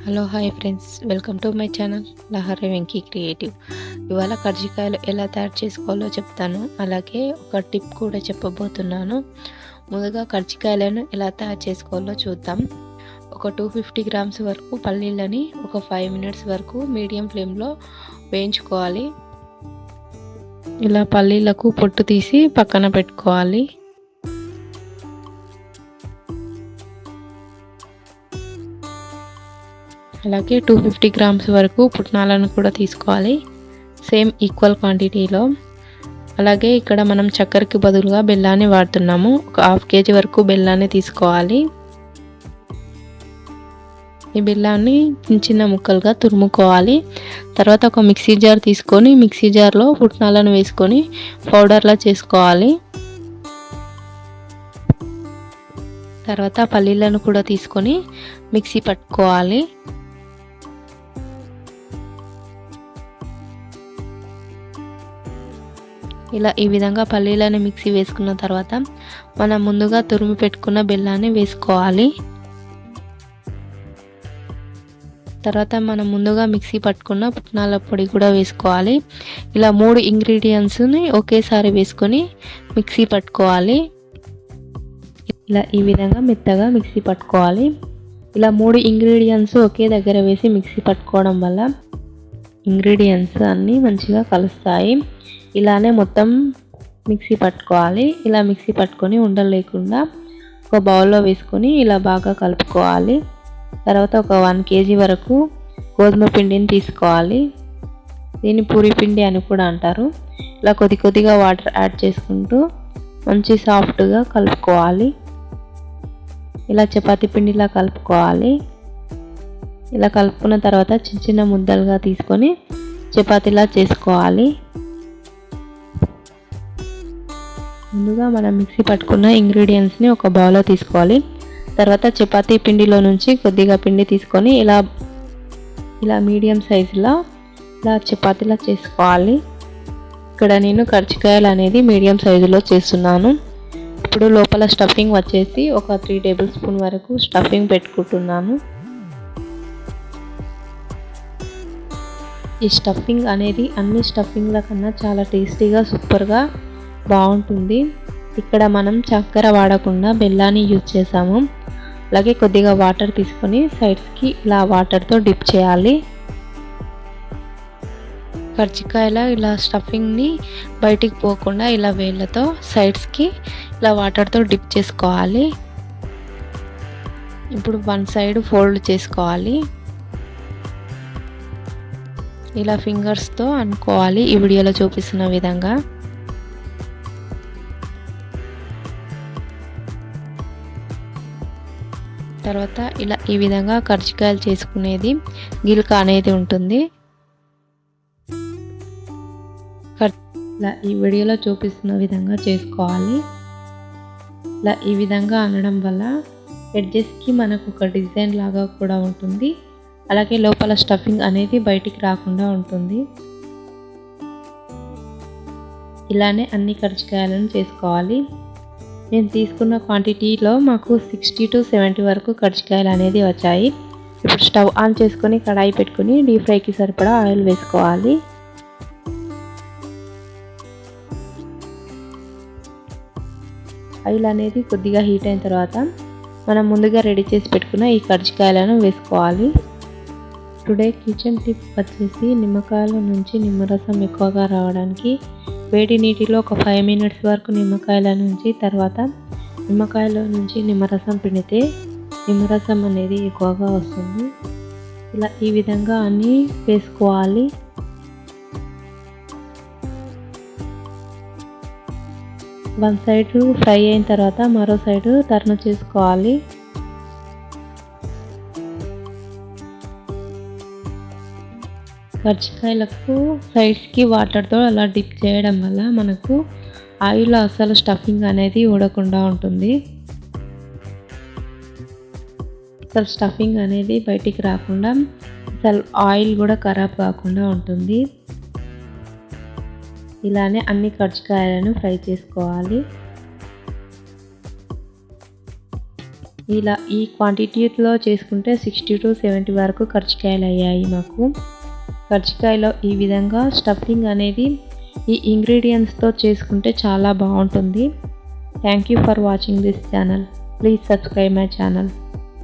Hello hi friends, welcome to my channel Lahari Venky creative. ఇవాళ కర్జికాయలు ఎలా తయారు చేసుకోవాలో చెప్తాను. అలాగే ఒక టిప్ కూడా చెప్పబోతున్నాను. ముందుగా కర్జికాయలను ఎలా తయారు చేసుకోవాలో చూద్దాం. ఒక 250 గ్రామ్స్ వరకు పల్లీలని ఒక 5 మినిట్స్ వరకు మీడియం ఫ్లేమ్లో వేయించుకోవాలి. ఇలా పల్లీలకు పొట్టు తీసి పక్కన పెట్టుకోవాలి. అలాగే 250 గ్రామ్స్ వరకు పుట్నాలను కూడా తీసుకోవాలి, సేమ్ ఈక్వల్ క్వాంటిటీలో. అలాగే ఇక్కడ మనం చక్కెరకి బదులుగా బెల్లాన్ని వాడుతున్నాము. ఒక 1/2 kg వరకు బెల్లాన్ని తీసుకోవాలి. ఈ బెల్లాన్ని చిన్న చిన్న ముక్కలుగా తురుముకోవాలి. తర్వాత ఒక మిక్సీ జార్ తీసుకొని మిక్సీ జార్లో పుట్నాలను వేసుకొని పౌడర్లా చేసుకోవాలి. తర్వాత పల్లీలను కూడా తీసుకొని మిక్సీ పట్టుకోవాలి. ఇలా ఈ విధంగా పల్లీలను మిక్సీ వేసుకున్న తర్వాత మనం ముందుగా తురిమి పెట్టుకున్న బెల్లాన్ని వేసుకోవాలి. తర్వాత మనం ముందుగా మిక్సీ పట్టుకున్న పుట్నాల పొడి కూడా వేసుకోవాలి. ఇలా 3 ఇంగ్రీడియంట్స్ని ఒకేసారి వేసుకొని మిక్సీ పట్టుకోవాలి. ఇలా ఈ విధంగా మెత్తగా మిక్సీ పట్టుకోవాలి. ఇలా 3 ఇంగ్రీడియంట్స్ ఒకే దగ్గర వేసి మిక్సీ పట్టుకోవడం వల్ల ఇంగ్రీడియంట్స్ అన్నీ మంచిగా కలుస్తాయి. ఇలానే మొత్తం మిక్సీ పట్టుకోవాలి. ఇలా మిక్సీ పట్టుకొని ఉండలు లేకుండా ఒక బౌల్లో వేసుకొని ఇలా బాగా కలుపుకోవాలి. తర్వాత ఒక 1 kg వరకు గోధుమ పిండిని తీసుకోవాలి. దీన్ని పూరి పిండి అని కూడా అంటారు. ఇలా కొద్దిగా వాటర్ యాడ్ చేసుకుంటూ మంచి సాఫ్ట్గా కలుపుకోవాలి. ఇలా చపాతీ పిండిలా కలుపుకోవాలి. ఇలా కలుపుకున్న తర్వాత చిన్న చిన్న ముద్దలుగా తీసుకొని చపాతీలా చేసుకోవాలి. ముందుగా మనం మిక్సీ పట్టుకున్న ఇంగ్రీడియంట్స్ని ఒక బౌల్లో తీసుకోవాలి. తర్వాత చపాతీ పిండిలో నుంచి కొద్దిగా పిండి తీసుకొని ఇలా మీడియం సైజులో ఇలా చపాతీలా చేసుకోవాలి. ఇక్కడ నేను కర్జికాయలు అనేది మీడియం సైజులో చేస్తున్నాను. ఇప్పుడు లోపల స్టఫింగ్ వచ్చేసి ఒక 3 టేబుల్ స్పూన్ వరకు స్టఫింగ్ పెట్టుకుంటున్నాను. ఈ స్టఫింగ్ అనేది అన్ని స్టఫింగ్ల కన్నా చాలా టేస్టీగా సూపర్గా బాగుంటుంది. ఇక్కడ మనం చక్కెర వాడకుండా బెల్లాన్ని యూజ్ చేసాము. అలాగే కొద్దిగా వాటర్ తీసుకొని సైడ్స్కి ఇలా వాటర్తో డిప్ చేయాలి. కర్జికాయల ఇలా స్టఫింగ్ని బయటికి పోకుండా ఇలా వేళ్ళతో సైడ్స్కి ఇలా వాటర్తో డిప్ చేసుకోవాలి. ఇప్పుడు 1 సైడ్ ఫోల్డ్ చేసుకోవాలి. ఇలా ఫింగర్స్తో అనుకోవాలి ఈ వీడియోలో చూపిస్తున్న విధంగా. తర్వాత ఇలా ఈ విధంగా కర్జికాయలు చేసుకునేది గిల్క అనేది ఉంటుంది. ఇలా ఈ వీడియోలో చూపిస్తున్న విధంగా చేసుకోవాలి. ఇలా ఈ విధంగా అనడం వల్ల ఎడ్జెస్కి మనకు ఒక డిజైన్ లాగా కూడా ఉంటుంది. అలాగే లోపల స్టఫింగ్ అనేది బయటికి రాకుండా ఉంటుంది. ఇలానే అన్ని కర్జికాయలను చేసుకోవాలి. నేను తీసుకున్న క్వాంటిటీలో మాకు 60 to 70 వరకు కర్జికాయలు అనేది వచ్చాయి. ఇప్పుడు స్టవ్ ఆన్ చేసుకొని కడాయి పెట్టుకొని డీప్ ఫ్రైకి సరిపడా ఆయిల్ వేసుకోవాలి. ఆయిల్ అనేది కొద్దిగా హీట్ అయిన తర్వాత మనం ముందుగా రెడీ చేసి పెట్టుకున్న ఈ కర్జికాయలను వేసుకోవాలి. టుడే కిచెన్ టిప్ వచ్చేసి నిమ్మకాయల నుంచి నిమ్మరసం ఎక్కువగా రావడానికి వేడి నీటిలో ఒక 5 మినిట్స్ వరకు నిమ్మకాయల నుంచి తర్వాత నిమ్మకాయలో నుంచి నిమ్మరసం పిండితే నిమ్మరసం అనేది ఎక్కువగా వస్తుంది. ఇలా ఈ విధంగా అన్నీ వేసుకోవాలి. వన్ సైడ్ ఫ్రై అయిన తర్వాత మరో సైడ్ టర్న్ చేసుకోవాలి. కర్జికాయలకు సైడ్స్కి వాటర్తో అలా డిప్ చేయడం వల్ల మనకు ఆయిల్ అసలు స్టఫింగ్ అనేది ఊడకుండా ఉంటుంది. అసలు స్టఫింగ్ అనేది బయటికి రాకుండా అసలు ఆయిల్ కూడా ఖరాబ్ కాకుండా ఉంటుంది. ఇలానే అన్ని కర్జికాయలను ఫ్రై చేసుకోవాలి. ఇలా ఈ క్వాంటిటీలో చేసుకుంటే 60 to 70 వరకు కర్జికాయలు అయ్యాయి మాకు. కర్జికాయలో ఈ విధంగా స్టఫింగ్ అనేది ఈ ఇంగ్రీడియంట్స్తో చేసుకుంటే చాలా బాగుంటుంది. Thank you for watching this channel. Please subscribe my channel.